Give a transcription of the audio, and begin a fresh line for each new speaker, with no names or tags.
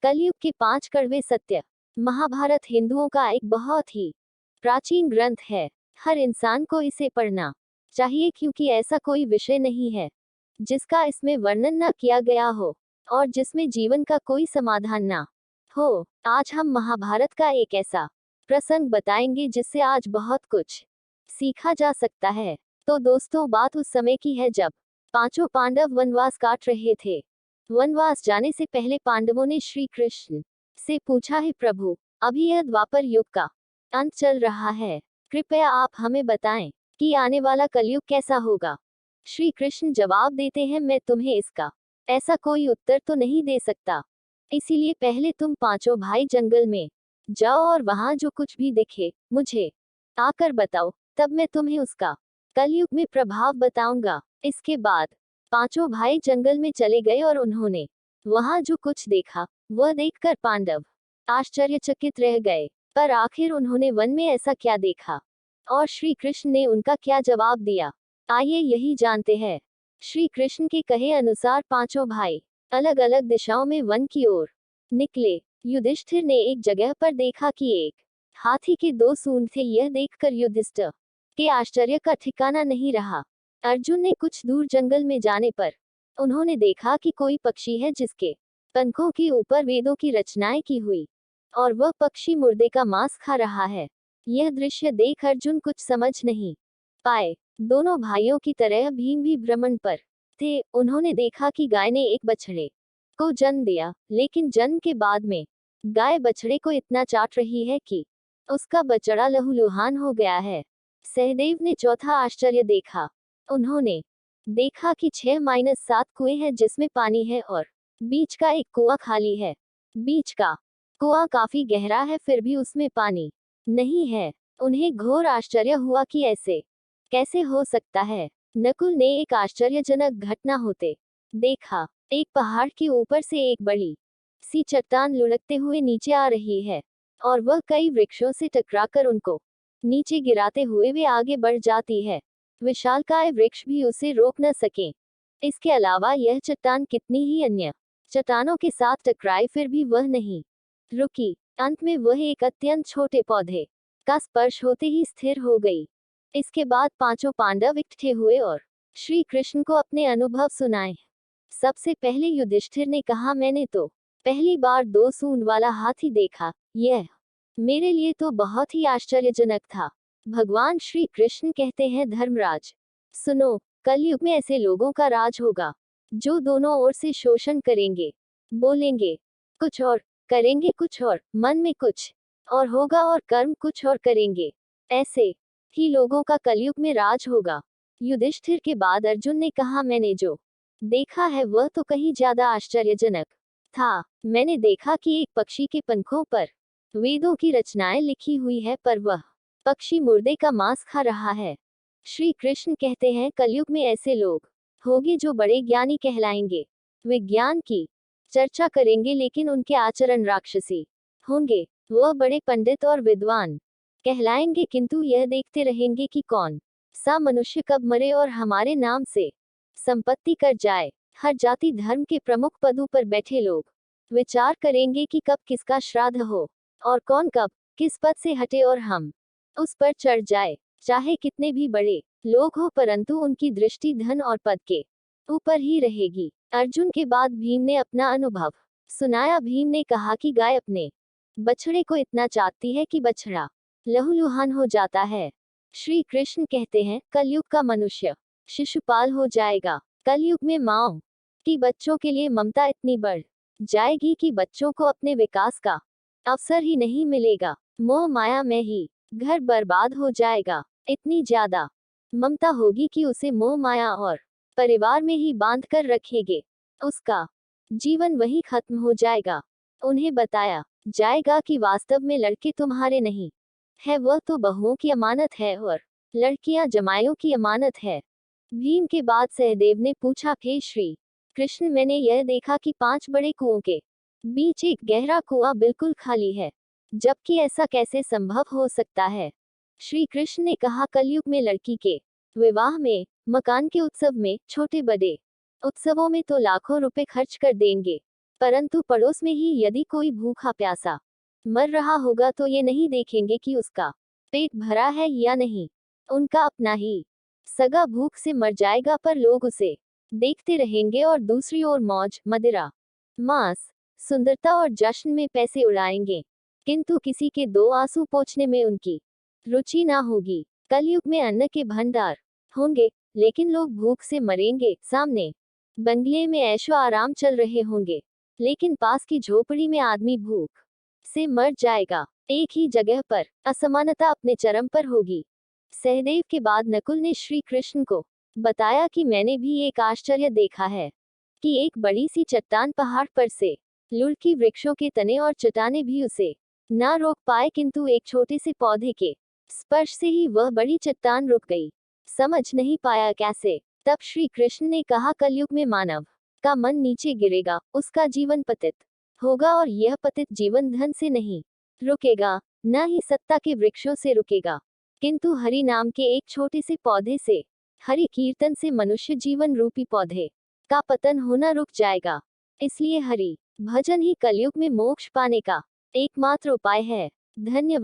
कलयुग के 5 कड़वे सत्य। महाभारत हिंदुओं का एक बहुत ही प्राचीन ग्रंथ है। हर इंसान को इसे पढ़ना चाहिए क्योंकि ऐसा कोई विषय नहीं है जिसका इसमें वर्णन न किया गया हो और जिसमें जीवन का कोई समाधान ना हो। आज हम महाभारत का एक ऐसा प्रसंग बताएंगे जिससे आज बहुत कुछ सीखा जा सकता है। तो दोस्तों, बात उस समय की है जब पांचों पांडव वनवास काट रहे थे। वनवास जाने से पहले पांडवों ने श्री कृष्ण से पूछा, है प्रभु, अभी यह द्वापर युग का अंत चल रहा है, कृपया आप हमें बताएं कि आने वाला कलयुग कैसा होगा। श्री कृष्ण जवाब देते हैं, मैं तुम्हें इसका ऐसा कोई उत्तर तो नहीं दे सकता, इसीलिए पहले तुम पांचों भाई जंगल में जाओ और वहां जो कुछ भी दिखे मुझे आकर बताओ, तब मैं तुम्हें उसका कलयुग में प्रभाव बताऊंगा। इसके बाद पांचों भाई जंगल में चले गए और उन्होंने वहां जो कुछ देखा वह देखकर पांडव आश्चर्यचकित रह गए। पर आखिर उन्होंने वन में ऐसा क्या देखा और श्री कृष्ण ने उनका क्या जवाब दिया, आइए यही जानते हैं। श्री कृष्ण के कहे अनुसार पांचों भाई अलग अलग दिशाओं में वन की ओर निकले। युधिष्ठिर ने एक जगह पर देखा कि एक हाथी के 2 सूंड थे। यह देखकर युधिष्ठिर के आश्चर्य का ठिकाना नहीं रहा। अर्जुन ने कुछ दूर जंगल में जाने पर उन्होंने देखा कि कोई पक्षी है जिसके पंखों के ऊपर वेदों की रचनाएं की हुई और वह पक्षी मुर्दे का मांस खा रहा है। यह दृश्य देख अर्जुन कुछ समझ नहीं पाए। दोनों भाइयों की तरह भीम भी भ्रमण पर थे। उन्होंने देखा कि गाय ने एक बछड़े को जन्म दिया, लेकिन जन्म के बाद में गाय बछड़े को इतना चाट रही है कि उसका बछड़ा लहूलुहान हो गया है। सहदेव ने चौथा आश्चर्य देखा। उन्होंने देखा कि 6-7 कुएं हैं जिसमें पानी है और बीच का एक कुआं खाली है। बीच का कुआं काफी गहरा है, फिर भी उसमें पानी नहीं है। उन्हें घोर आश्चर्य हुआ कि ऐसे कैसे हो सकता है। नकुल ने एक आश्चर्यजनक घटना होते देखा। एक पहाड़ के ऊपर से एक बड़ी सी चट्टान लुढ़कते हुए नीचे आ रही है और वह कई वृक्षों से टकराकर उनको नीचे गिराते हुए वे आगे बढ़ जाती है। विशालकाय वृक्ष भी उसे रोक न सके। इसके अलावा यह चट्टान कितनी ही अन्य चट्टानों के साथ टकराई, फिर भी वह नहीं रुकी। अंत में वह एक अत्यंत छोटे पौधे का स्पर्श होते ही स्थिर हो गई। इसके बाद पांचों पांडव इकट्ठे हुए और श्री कृष्ण को अपने अनुभव सुनाए। सबसे पहले युधिष्ठिर ने कहा, मैंने तो पहली बार 2 सूंड वाला हाथी देखा। यह मेरे लिए तो बहुत ही आश्चर्यजनक था। भगवान श्री कृष्ण कहते हैं, धर्मराज सुनो, कलयुग में ऐसे लोगों का राज होगा जो दोनों ओर से शोषण करेंगे, बोलेंगे कुछ और करेंगे कुछ और, मन में कुछ और होगा और कर्म कुछ और करेंगे। ऐसे ही लोगों का कलयुग में राज होगा। युधिष्ठिर के बाद अर्जुन ने कहा, मैंने जो देखा है वह तो कहीं ज्यादा आश्चर्यजनक था। मैंने देखा कि एक पक्षी के पंखों पर वेदों की रचनाएं लिखी हुई है, पर वह पक्षी मुर्दे का मांस खा रहा है। श्री कृष्ण कहते हैं, कलयुग में ऐसे लोग होंगे जो बड़े ज्ञानी कहलाएंगे। वे ज्ञान की चर्चा करेंगे लेकिन उनके आचरण राक्षसी होंगे। वह बड़े पंडित और विद्वान कहलाएंगे किंतु यह देखते रहेंगे कि कौन सा मनुष्य कब मरे और हमारे नाम से संपत्ति कर जाए। हर जाति धर्म के प्रमुख पदों पर बैठे लोग विचार करेंगे कि कब किसका श्राद्ध हो और कौन कब किस पद से हटे और हम उस पर चढ़ जाए। चाहे कितने भी बड़े लोग हो, परंतु उनकी दृष्टि धन और पद के ऊपर ही रहेगी। अर्जुन के बाद भीम ने अपना अनुभव सुनाया। भीम ने कहा कि गाय अपने बछड़े को इतना चाटती है कि बछड़ा लहूलुहान हो जाता है। श्री कृष्ण कहते हैं, कलयुग का मनुष्य शिशुपाल हो जाएगा। कलयुग में माँओं की बच्चों के लिए ममता इतनी बढ़ जाएगी कि बच्चों को अपने विकास का अवसर ही नहीं मिलेगा। मोह माया में ही घर बर्बाद हो जाएगा। इतनी ज्यादा ममता होगी कि उसे मोह माया और परिवार में ही बांध कर रखेंगे। उसका जीवन वही खत्म हो जाएगा। उन्हें बताया जाएगा कि वास्तव में लड़के तुम्हारे नहीं है, वह तो बहुओं की अमानत है और लड़कियां जमाइयों की अमानत है। भीम के बाद सहदेव ने पूछा, हे श्री कृष्ण, मैंने यह देखा कि 5 बड़े कुओं के बीच एक गहरा कुआं बिल्कुल खाली है, जबकि ऐसा कैसे संभव हो सकता है। श्री कृष्ण ने कहा, कलयुग में लड़की के विवाह में, मकान के उत्सव में, छोटे बड़े उत्सवों में तो लाखों रुपए खर्च कर देंगे, परंतु पड़ोस में ही यदि कोई भूखा प्यासा मर रहा होगा तो ये नहीं देखेंगे कि उसका पेट भरा है या नहीं। उनका अपना ही सगा भूख से मर जाएगा, पर लोग उसे देखते रहेंगे और दूसरी ओर मौज, मदिरा, मांस, सुंदरता और जश्न में पैसे उड़ाएंगे, किंतु किसी के दो आंसू पोंछने में उनकी रुचि ना होगी। कलयुग में अन्न के भंडार होंगे, लेकिन लोग भूख से मरेंगे। सामने बंगले में ऐशो आराम चल रहे होंगे, लेकिन पास की झोपड़ी में आदमी भूख से मर जाएगा। एक ही जगह पर असमानता अपने चरम पर होगी। सहदेव के बाद नकुल ने श्री कृष्ण को बताया कि मैंने भी एक आश्चर्य देखा है कि एक बड़ी सी चट्टान पहाड़ पर से लुढ़की वृक्षों के तने और चट्टाने भी उसे ना रोक पाए, किंतु एक छोटे से पौधे के स्पर्श से ही वह बड़ी चट्टान रुक गई। समझ नहीं पाया कैसे। तब श्री कृष्ण ने कहा, कलयुग में मानव का मन नीचे गिरेगा, उसका जीवन पतित होगा, और यह पतित जीवन धन से नहीं रुकेगा, न ही सत्ता के वृक्षों से रुकेगा, किंतु हरि नाम के एक छोटे से पौधे से, हरि कीर्तन से मनुष्य जीवन रूपी पौधे का पतन होना रुक जाएगा। इसलिए हरि भजन ही कलयुग में मोक्ष पाने का एकमात्र उपाय है। धन्यवाद।